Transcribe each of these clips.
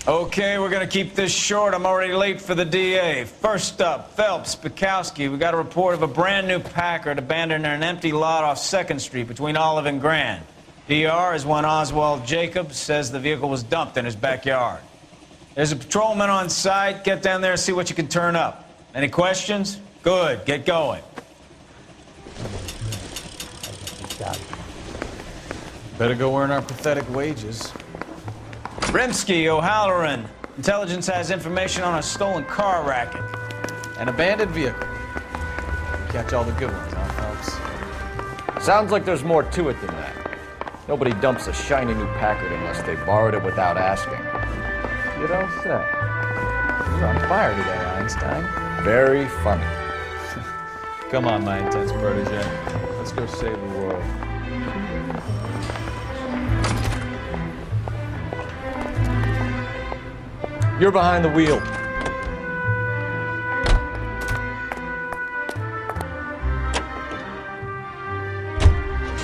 Okay, we're gonna keep this short. I'm already late for the DA. First up, Phelps, Bukowski. We got a report of a brand new Packard abandoned in an empty lot off 2nd Street between Olive and Grand. DR is one Oswald Jacobs, says the vehicle was dumped in his backyard. There's a patrolman on site. Get down there and see what you can turn up. Any questions? Good, get going. Better go earn our pathetic wages. Rimsky, O'Halloran. Intelligence has information on a stolen car racket. An abandoned vehicle. Catch all the good ones, huh, Phelps? Sounds like there's more to it than that. Nobody dumps a shiny new Packard unless they borrowed it without asking. You don't say. You're on fire today, Einstein. Very funny. Come on, my intense protege. Let's go save the world. You're behind the wheel.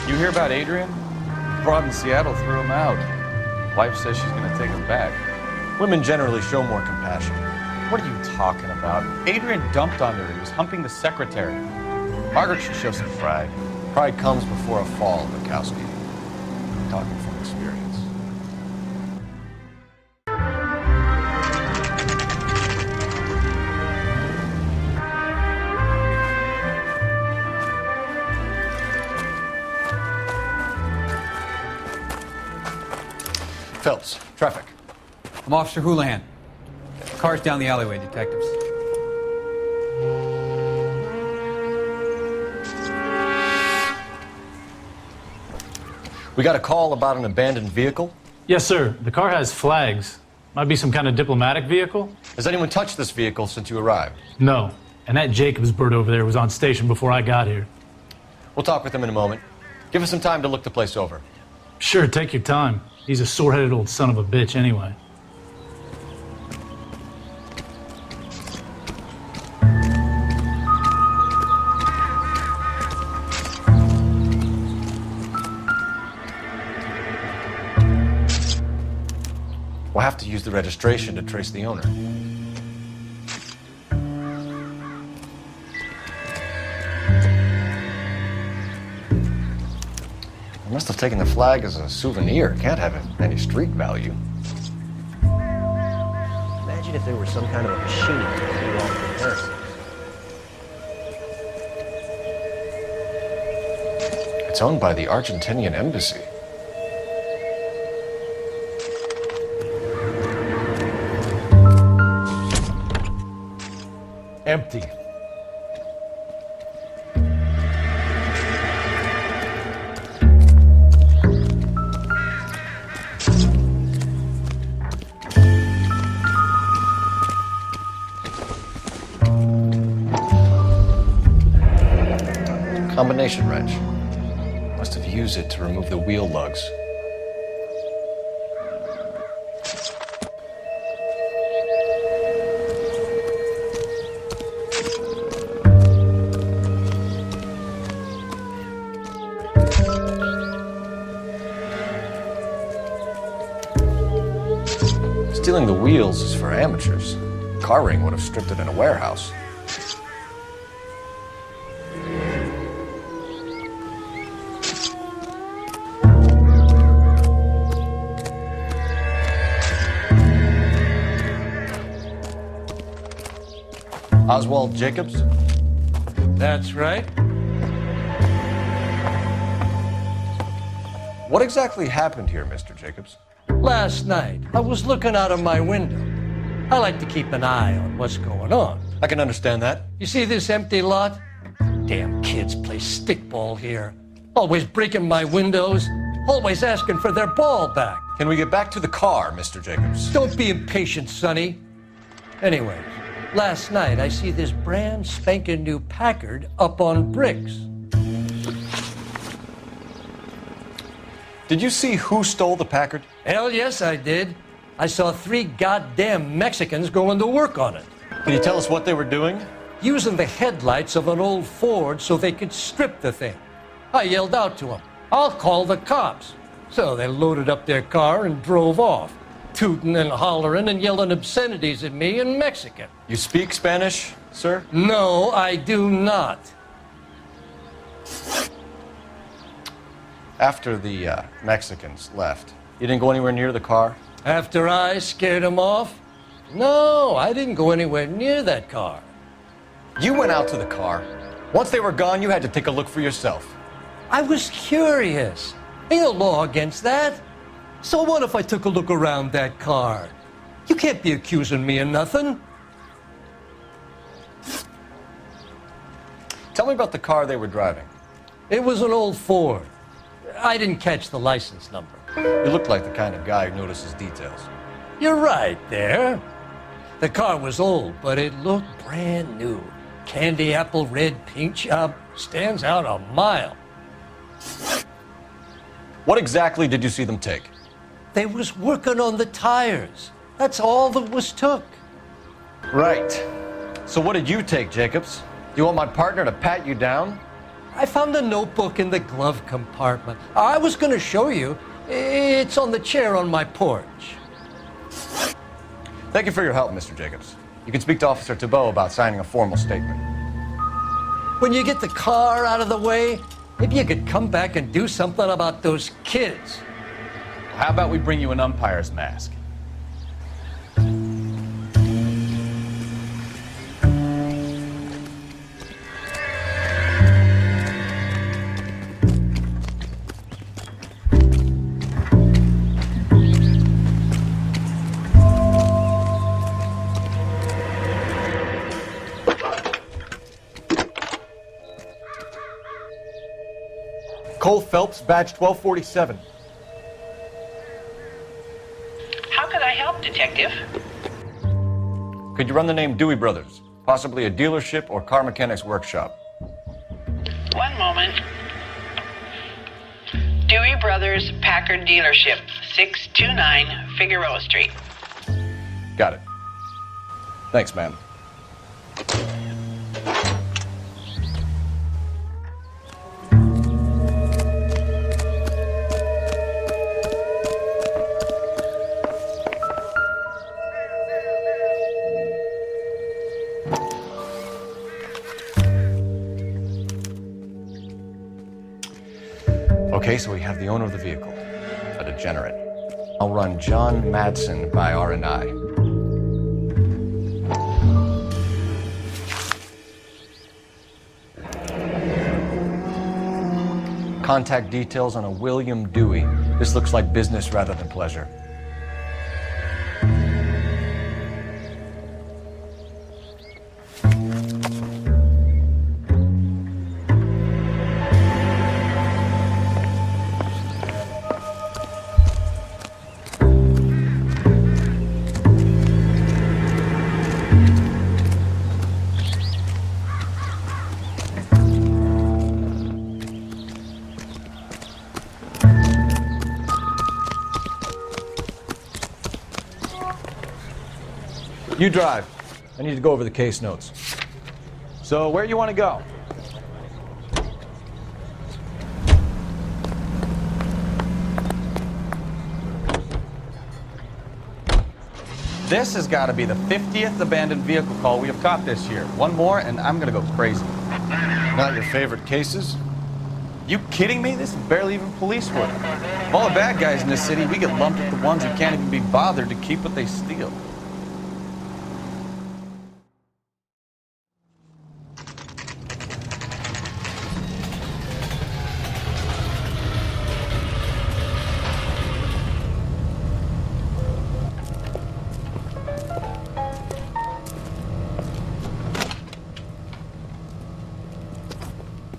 You hear about Adrian? Broad in Seattle threw him out. Wife says she's gonna take him back. Women generally show more compassion. What are you talking about? Adrian dumped on her. He was humping the secretary. Margaret should show some pride. Pride comes before a fall, Bukowski. I'm talking from experience. Phelps, traffic. I'm Officer Houlihan. Car's down the alleyway, detectives. We got a call about an abandoned vehicle. Yes, sir. The car has flags. Might be some kind of diplomatic vehicle? Has anyone touched this vehicle since you arrived? No. And that Jacobs bird over there was on station before I got here. We'll talk with him in a moment. Give us some time to look the place over. Sure, take your time. He's a sore-headed old son of a bitch anyway. We'll have to use the registration to trace the owner. They must have taken the flag as a souvenir. Can't have any street value. Imagine if there were some kind of a machine to do all the comparisons. It's owned by the Argentinian embassy. Empty. Combination wrench. Must have used it to remove the wheel lugs. Stealing the wheels is for amateurs. Car ring would have stripped it in a warehouse. Oswald Jacobs? That's right. What exactly happened here, Mr. Jacobs? Last night, I was looking out of my window. I like to keep an eye on what's going on. I can understand that. You see this empty lot? Damn kids play stickball here. Always breaking my windows. Always asking for their ball back. Can we get back to the car, Mr. Jacobs? Don't be impatient, Sonny. Anyways, last night I see this brand spanking new Packard up on bricks. Did you see who stole the Packard? Hell yes, I did. I saw 3 goddamn Mexicans going to work on it. Can you tell us what they were doing? Using the headlights of an old Ford so they could strip the thing. I yelled out to them, "I'll call the cops." So they loaded up their car and drove off. tooting and hollering and yelling obscenities at me in Mexican. You speak Spanish, sir? No, I do not. After the Mexicans left, you didn't go anywhere near the car? After I scared him off? No, I didn't go anywhere near that car. You went out to the car. Once they were gone, you had to take a look for yourself. I was curious. Ain't no law against that. So what if I took a look around that car? You can't be accusing me of nothing. Tell me about the car they were driving. It was an old Ford. I didn't catch the license number. You look like the kind of guy who notices details. You're right there. The car was old, but it looked brand new. Candy apple red paint job stands out a mile. What exactly did you see them take? They was working on the tires. That's all that was took. Right. So what did you take, Jacobs? You want my partner to pat you down? I found a notebook in the glove compartment. I was going to show you. It's on the chair on my porch. Thank you for your help, Mr. Jacobs. You can speak to Officer Thibault about signing a formal statement. When you get the car out of the way, maybe you could come back and do something about those kids. How about we bring you an umpire's mask? Cole Phelps, badge 1247. How could I help, Detective? Could you run the name Dewey Brothers? Possibly a dealership or car mechanics workshop. One moment. Dewey Brothers Packard Dealership, 629 Figueroa Street. Got it. Thanks, ma'am. Okay, so we have the owner of the vehicle, a degenerate. I'll run John Madsen by R&I. Contact details on a William Dewey. This looks like business rather than pleasure. You drive. I need to go over the case notes. So where you want to go? This has got to be the 50th abandoned vehicle call we have caught this year. One more and I'm going to go crazy. Not your favorite cases? You kidding me? This is barely even police work. Of all the bad guys in this city, we get lumped with the ones who can't even be bothered to keep what they steal.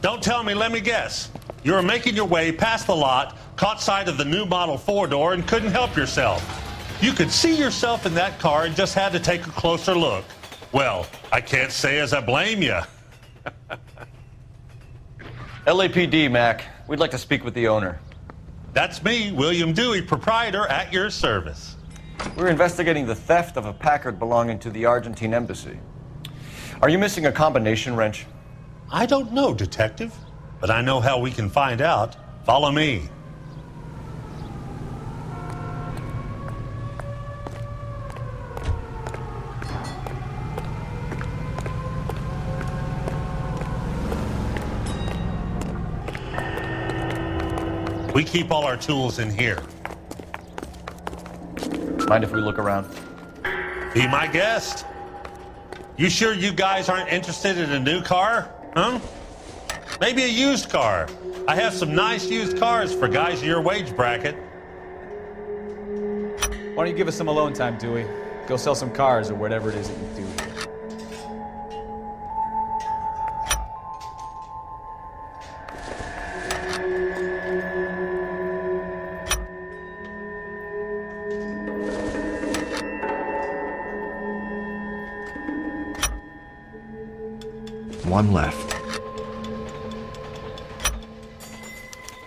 Don't tell me, let me guess. You were making your way past the lot, caught sight of the new model 4-door, and couldn't help yourself. You could see yourself in that car and just had to take a closer look. Well, I can't say as I blame you. LAPD, Mac. We'd like to speak with the owner. That's me, William Dewey, proprietor, at your service. We're investigating the theft of a Packard belonging to the Argentine embassy. Are you missing a combination wrench? I don't know, Detective, but I know how we can find out. Follow me. We keep all our tools in here. Mind if we look around? Be my guest. You sure you guys aren't interested in a new car? Huh? Maybe a used car. I have some nice used cars for guys in your wage bracket. Why don't you give us some alone time, Dewey? Go sell some cars or whatever it is that you do. One left.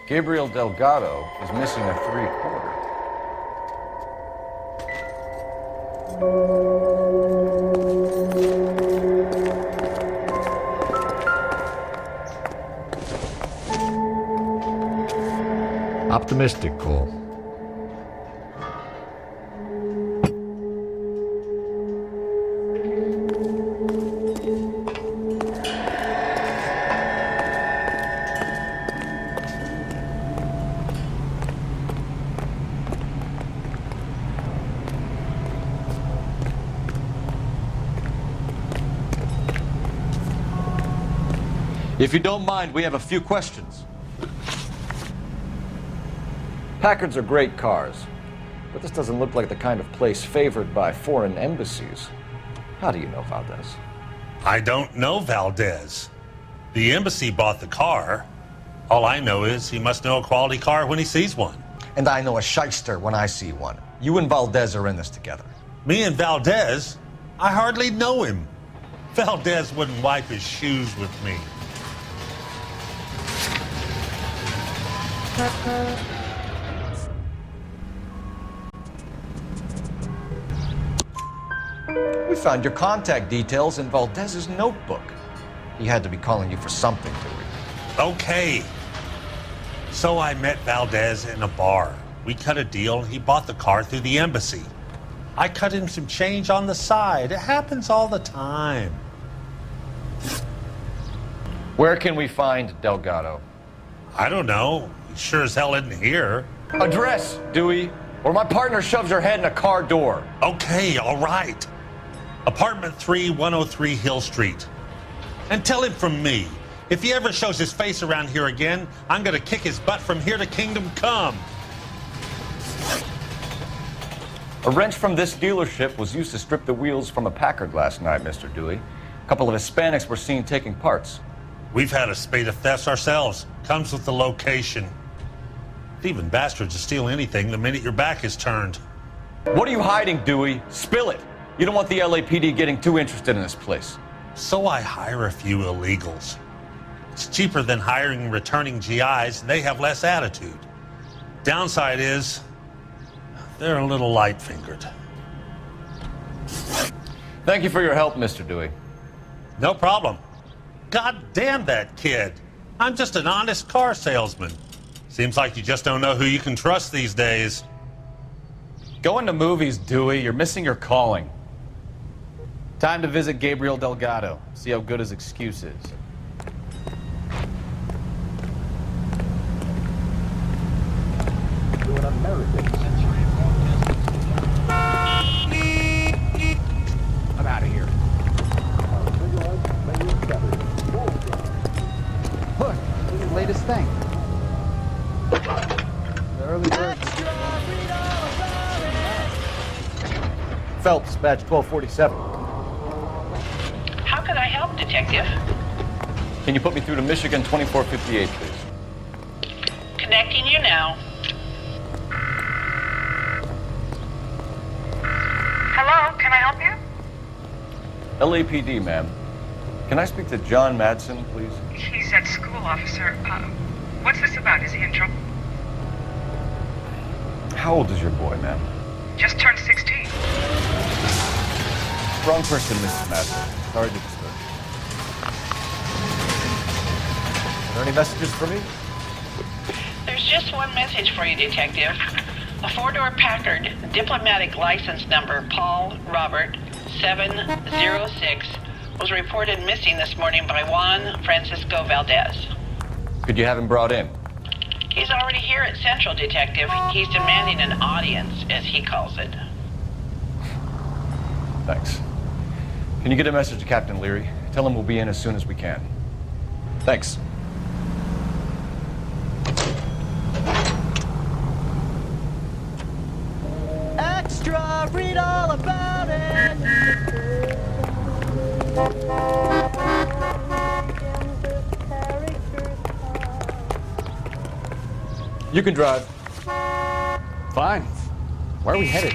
Gabriel Delgado is missing a 3/4. Optimistic, Cole. If you don't mind, we have a few questions. Packards are great cars, but this doesn't look like the kind of place favored by foreign embassies. How do you know Valdez? I don't know Valdez. The embassy bought the car. All I know is he must know a quality car when he sees one. And I know a shyster when I see one. You and Valdez are in this together. Me and Valdez? I hardly know him. Valdez wouldn't wipe his shoes with me. We found your contact details in Valdez's notebook. He had to be calling you for something, Dewey. Okay. So I met Valdez in a bar. We cut a deal and he bought the car through the embassy. I cut him some change on the side. It happens all the time. Where can we find Delgado? I don't know. He sure as hell isn't here. Address, Dewey, or my partner shoves her head in a car door. Okay, all right. Apartment 3, 103 Hill Street. And tell him from me, if he ever shows his face around here again, I'm gonna kick his butt from here to Kingdom Come. A wrench from this dealership was used to strip the wheels from a Packard last night, Mr. Dewey. A couple of Hispanics were seen taking parts. We've had a spate of thefts ourselves. Comes with the location. Thieving bastards will steal anything the minute your back is turned. What are you hiding, Dewey? Spill it. You don't want the LAPD getting too interested in this place. So I hire a few illegals. It's cheaper than hiring returning GIs, and they have less attitude. Downside is, they're a little light-fingered. Thank you for your help, Mr. Dewey. No problem. God damn that kid. I'm just an honest car salesman. Seems like you just don't know who you can trust these days. Going to movies, Dewey. You're missing your calling. Time to visit Gabriel Delgado. See how good his excuse is. I'm out of here. Look, the latest thing. The early bird. Phelps, badge 1247. How can I help, Detective? Can you put me through to Michigan 2458, please? Connecting you now. Hello, can I help you? LAPD, ma'am. Can I speak to John Madsen, please? He's at school, officer. What's this about? Is he in trouble? How old is your boy, ma'am? Just turned 16. Wrong person, Mrs. Madsen. Sorry to disturb you. Are there any messages for me? There's just one message for you, Detective. A four-door Packard, diplomatic license number Paul Robert 706, was reported missing this morning by Juan Francisco Valdez. Could you have him brought in? He's already here at Central, Detective. He's demanding an audience, as he calls it. Thanks. Can you get a message to Captain Leary? Tell him we'll be in as soon as we can. Thanks. Extra, read all about it. You can drive. Fine. Where are we headed?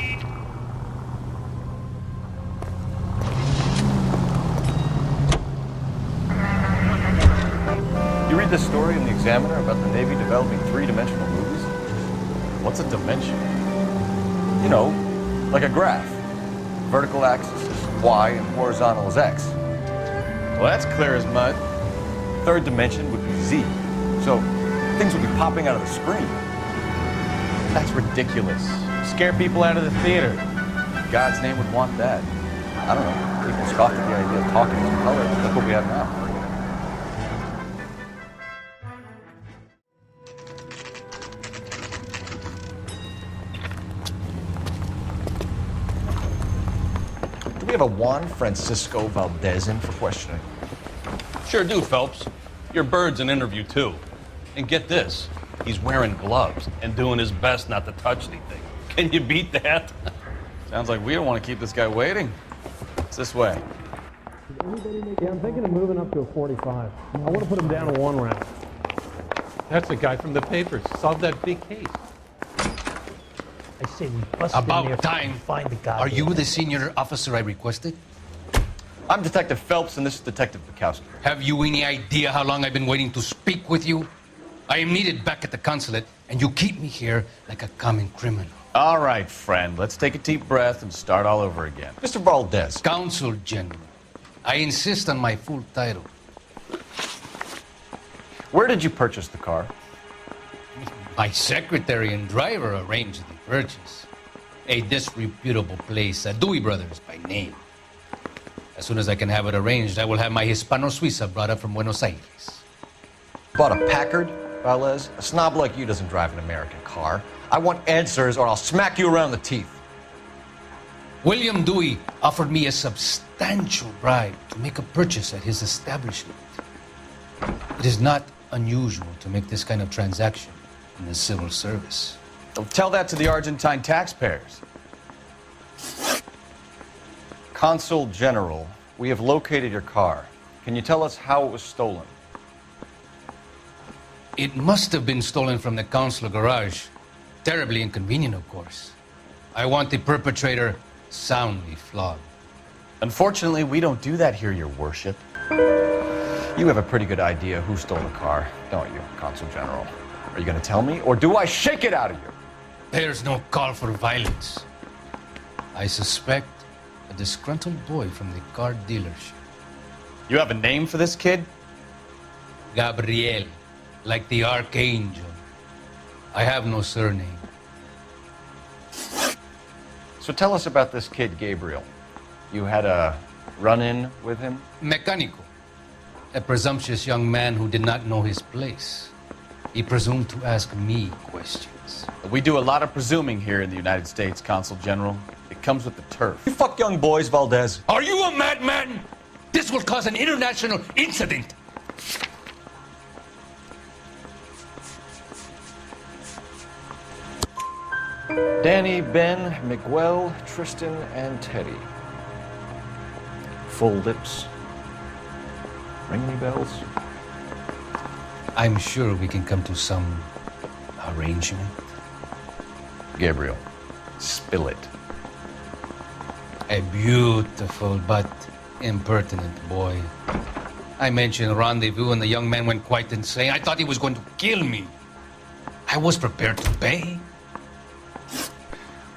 You read this story in the Examiner about the Navy developing three-dimensional movies? What's a dimension? You know, like a graph. Vertical axis is Y and horizontal is X. Well, that's clear as mud. Third dimension would be Z. So things would be popping out of the screen. That's ridiculous. Scare people out of the theater. God's name would want that. I don't know. People scoffed at the idea of talking in color. Look what we have now. Do we have a Juan Francisco Valdez in for questioning? Sure do, Phelps. Your bird's an interview, too. And get this, he's wearing gloves and doing his best not to touch anything. Can you beat that? Sounds like we don't want to keep this guy waiting. It's this way. Yeah, I'm thinking of moving up to a 45. I want to put him down to 1 round. That's the guy from the papers. Solved that big case. I say we bust in there About time. find the guy. Are you the senior officer I requested? I'm Detective Phelps, and this is Detective Bukowski. Have you any idea how long I've been waiting to speak with you? I am needed back at the consulate, and you keep me here like a common criminal. All right, friend. Let's take a deep breath and start all over again. Mr. Valdez. Consul General. I insist on my full title. Where did you purchase the car? My secretary and driver arranged the purchase. A disreputable place, Dewey Brothers by name. As soon as I can have it arranged, I will have my Hispano Suiza brought up from Buenos Aires. Bought a Packard, Valdez? A snob like you doesn't drive an American car. I want answers or I'll smack you around the teeth. William Dewey offered me a substantial bribe to make a purchase at his establishment. It is not unusual to make this kind of transaction in the civil service. Well, tell that to the Argentine taxpayers. Consul General, we have located your car. Can you tell us how it was stolen? It must have been stolen from the consular garage. Terribly inconvenient, of course. I want the perpetrator soundly flogged. Unfortunately, we don't do that here, Your Worship. You have a pretty good idea who stole the car, don't you, Consul General? Are you going to tell me, or do I shake it out of you? There's no call for violence. I suspect a disgruntled boy from the car dealership. You have a name for this kid? Gabriel, like the archangel. I have no surname. So tell us about this kid, Gabriel. You had a run-in with him? Mecánico. A presumptuous young man who did not know his place. He presumed to ask me questions. We do a lot of presuming here in the United States, Consul General. It comes with the turf. You fuck young boys, Valdez. Are you a madman? This will cause an international incident. Danny, Ben, Miguel, Tristan, and Teddy. Full lips. Ring any bells? I'm sure we can come to some arrangement. Gabriel, spill it. A beautiful but impertinent boy. I mentioned rendezvous and the young man went quite insane. I thought he was going to kill me. I was prepared to pay.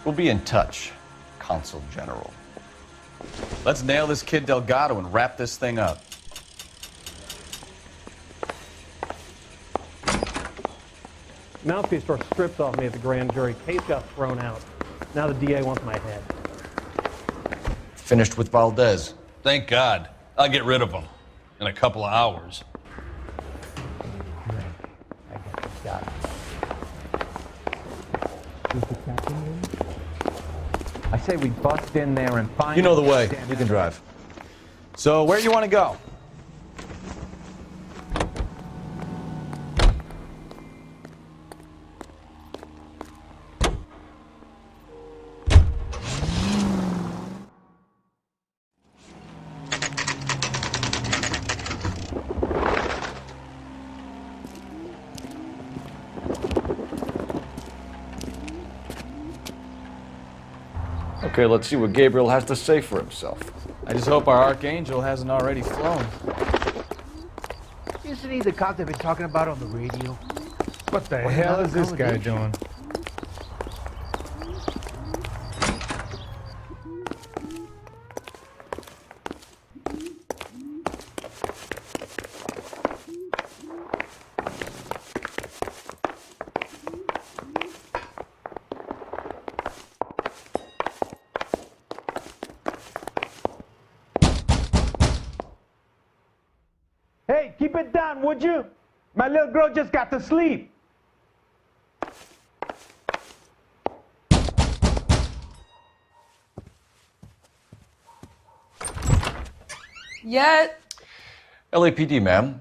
We'll be in touch, Consul General. Let's nail this kid Delgado and wrap this thing up. Mouthpiece were stripped off me at the grand jury. Case got thrown out. Now the DA wants my head. Finished with Valdez. Thank God. I'll get rid of him in a couple of hours. I guess he's got it. I say we bust in there and find... You know the way. You can drive. So, where do you want to go? Okay, let's see what Gabriel has to say for himself. I just hope our Archangel hasn't already flown. Isn't he the cop they've been talking about on the radio? What the hell is this guy doing? Hey, keep it down, would you? My little girl just got to sleep. Yeah. LAPD, ma'am.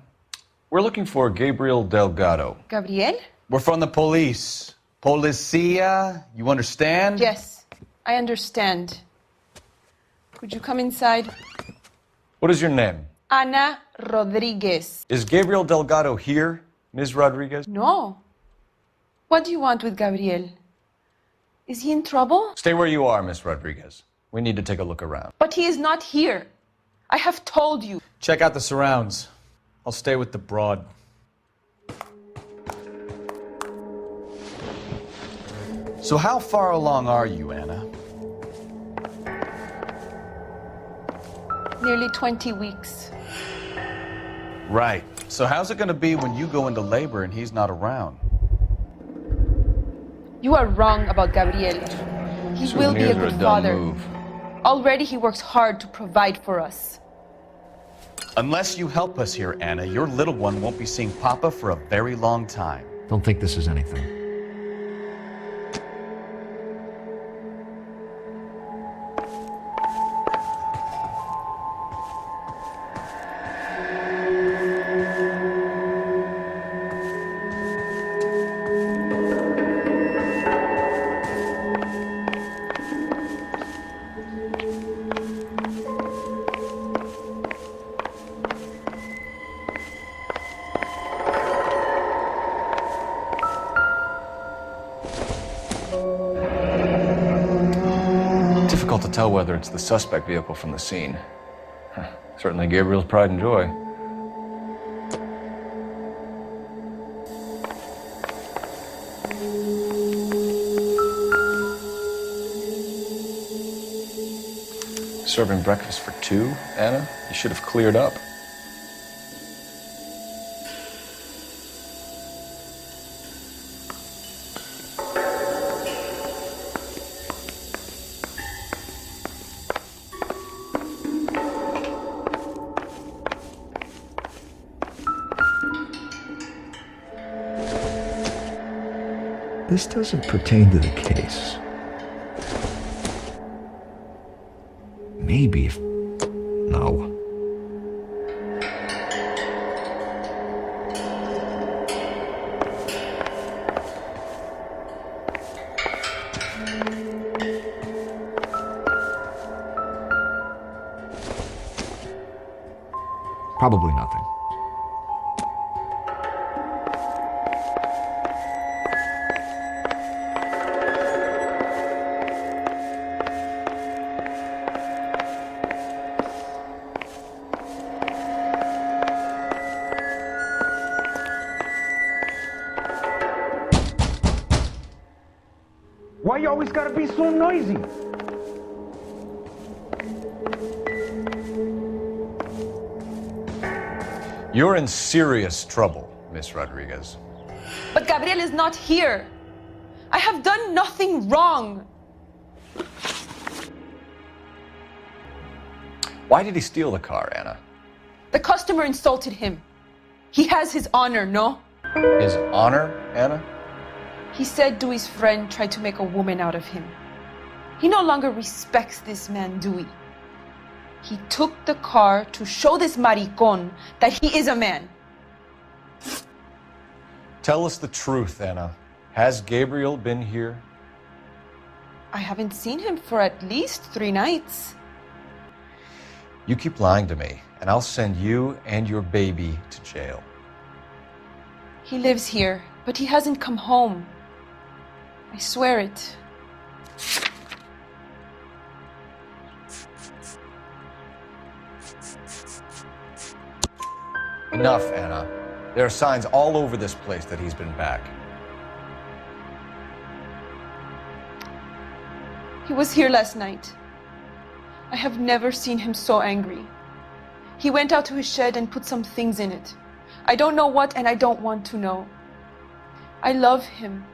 We're looking for Gabriel Delgado. Gabriel? We're from the police. Policia, you understand? Yes, I understand. Could you come inside? What is your name? Ana Rodriguez. Is Gabriel Delgado here, Ms. Rodriguez? No. What do you want with Gabriel? Is he in trouble? Stay where you are, Ms. Rodriguez. We need to take a look around. But he is not here. I have told you. Check out the surrounds. I'll stay with the broad. So how far along are you, Anna? Nearly 20 weeks. Right. So how's it going to be when you go into labor and he's not around? You are wrong about Gabriel. He will be a good father. Move. Already he works hard to provide for us. Unless you help us here, Anna, your little one won't be seeing Papa for a very long time. Don't think this is anything. Difficult to tell whether it's the suspect vehicle from the scene. Certainly Gabriel's pride and joy. Serving breakfast for two, Anna? You should have cleared up. This doesn't pertain to the case. Maybe if... No. Probably nothing. Why you always gotta be so noisy? You're in serious trouble, Miss Rodriguez. But Gabriel is not here. I have done nothing wrong. Why did he steal the car, Anna? The customer insulted him. He has his honor, no? His honor, Anna? He said Dewey's friend tried to make a woman out of him. He no longer respects this man, Dewey. He took the car to show this maricon that he is a man. Tell us the truth, Anna. Has Gabriel been here? I haven't seen him for at least 3 nights. You keep lying to me, and I'll send you and your baby to jail. He lives here, but he hasn't come home. I swear it. Enough, Anna. There are signs all over this place that he's been back. He was here last night. I have never seen him so angry. He went out to his shed and put some things in it. I don't know what, and I don't want to know. I love him.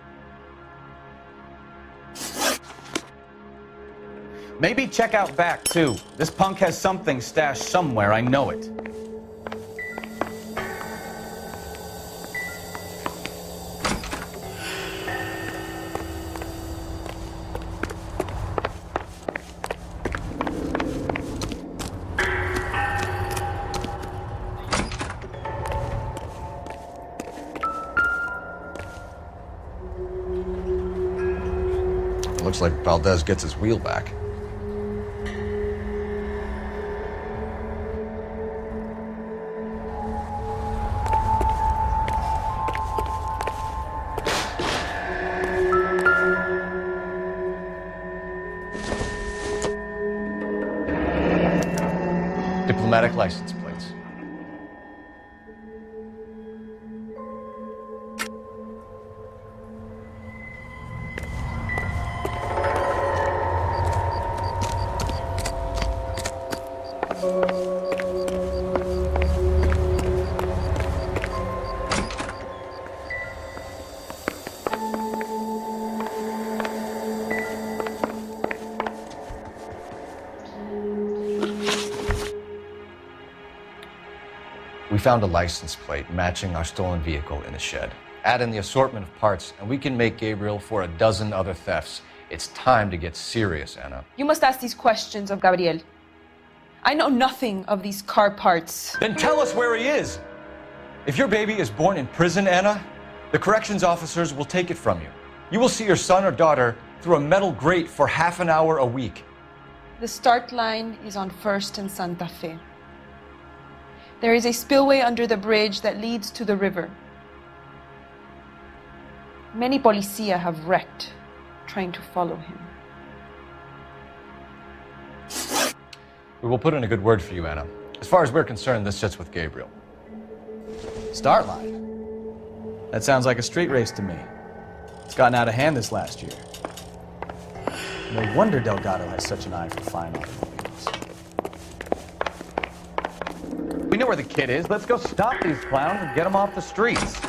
Maybe check out back, too. This punk has something stashed somewhere, I know it. Looks like Valdez gets his wheel back. Diplomatic license plates. We found a license plate matching our stolen vehicle in the shed. Add in the assortment of parts, and we can make Gabriel for a dozen other thefts. It's time to get serious, Anna. You must ask these questions of Gabriel. I know nothing of these car parts. Then tell us where he is! If your baby is born in prison, Anna, the corrections officers will take it from you. You will see your son or daughter through a metal grate for half an hour a week. The start line is on 1st and Santa Fe. There is a spillway under the bridge that leads to the river. Many policia have wrecked trying to follow him. We will put in a good word for you, Anna. As far as we're concerned, this sits with Gabriel. Start line? That sounds like a street race to me. It's gotten out of hand this last year. No wonder Delgado has such an eye for fine automobiles. We know where the kid is. Let's go stop these clowns and get them off the streets.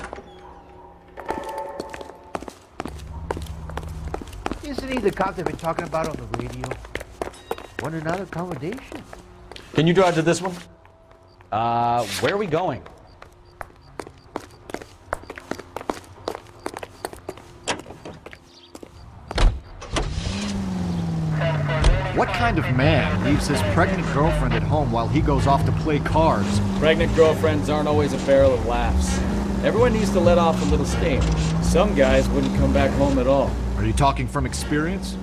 Isn't he the cop they've been talking about on the radio? Want another accommodation? Can you drive to this one? Where are we going? What kind of man leaves his pregnant girlfriend at home while he goes off to play cards? Pregnant girlfriends aren't always a barrel of laughs. Everyone needs to let off a little steam. Some guys wouldn't come back home at all. Are you talking from experience?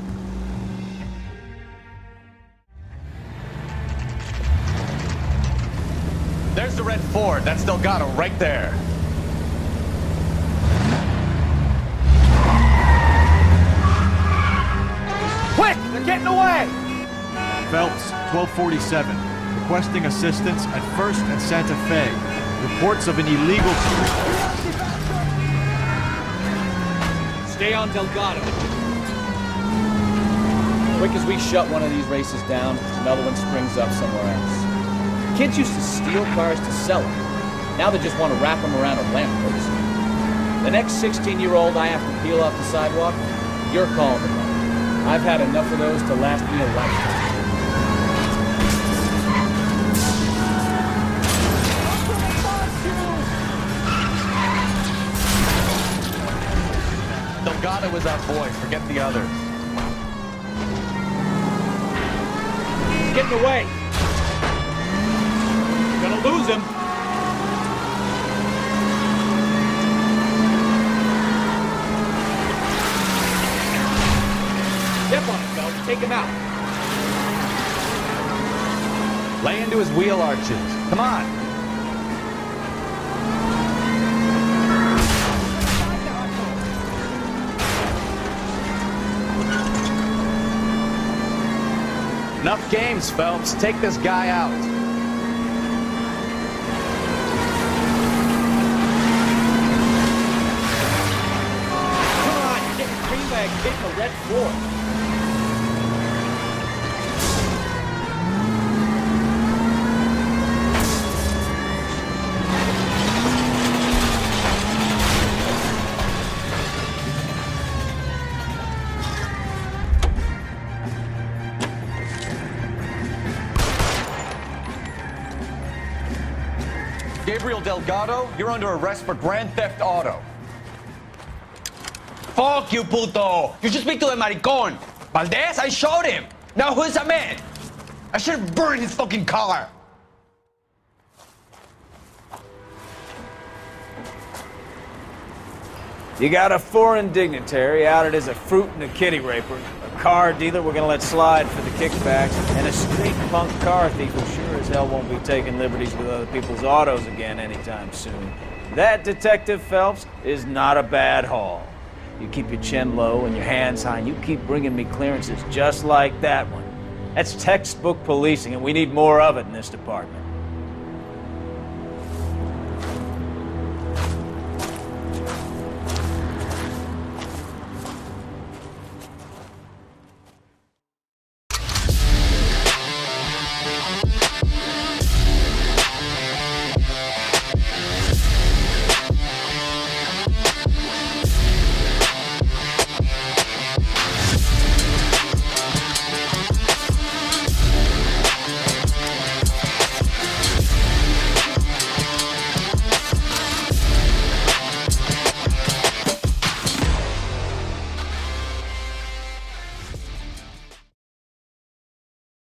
There's the red Ford. That's Delgado right there. Quick! They're getting away! Phelps, 1247. Requesting assistance at 1st and Santa Fe. Reports of an illegal... Stay on Delgado. Quick as we shut one of these races down, another one springs up somewhere else. Kids used to steal cars to sell them. Now they just want to wrap them around a lamppost. The next 16-year-old I have to peel off the sidewalk, you're calling them. I've had enough of those to last me a lifetime. Delgado is our boy. Forget the others. get in the way. You're gonna lose him. Step on it, Phelps. Take him out. Lay into his wheel arches. Come on. Enough games, Phelps. Take this guy out. Come on, you're getting green bags hitting the red floor. Gabriel Delgado, you're under arrest for grand theft auto. Fuck you, puto! You should speak to the maricon! Valdez, I showed him! Now who's a man? I should have burned his fucking car! You got a foreign dignitary outed as a fruit and a kitty raper, a car dealer we're gonna let slide for the kickbacks, and a street punk car thief who sure as hell won't be taking liberties with other people's autos again anytime soon. That, Detective Phelps, is not a bad haul. You keep your chin low and your hands high, and you keep bringing me clearances just like that one. That's textbook policing, and we need more of it in this department.